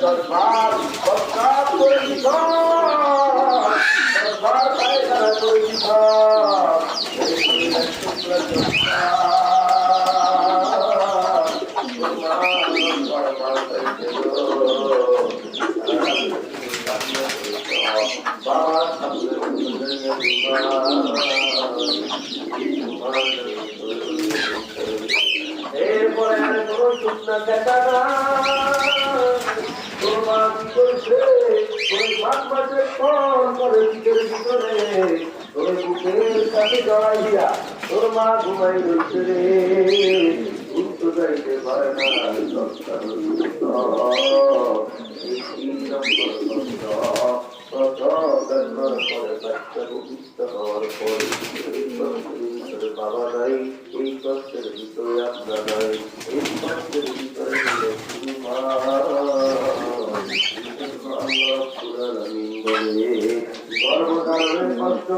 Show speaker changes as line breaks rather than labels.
দরবার প্রস্তাব করে দিত, দরবার পায়খানা করে দিত। এরপরে আর কোনো শুকনা দেখা না, তোর মা কি করছে, তোর 7 মাসের পর পরে ভিতরে ভিতরে তোর বুকের কাছে জড়াই দিয়া তোর মা ঘুমাই রয়েছে রে, ঘুরতে যাইতে পারে না। বাবা নাই, এই কষ্টের ভিতরে আপনার নাই, এই কষ্টের ভিতরে গর্ভধারণের কষ্ট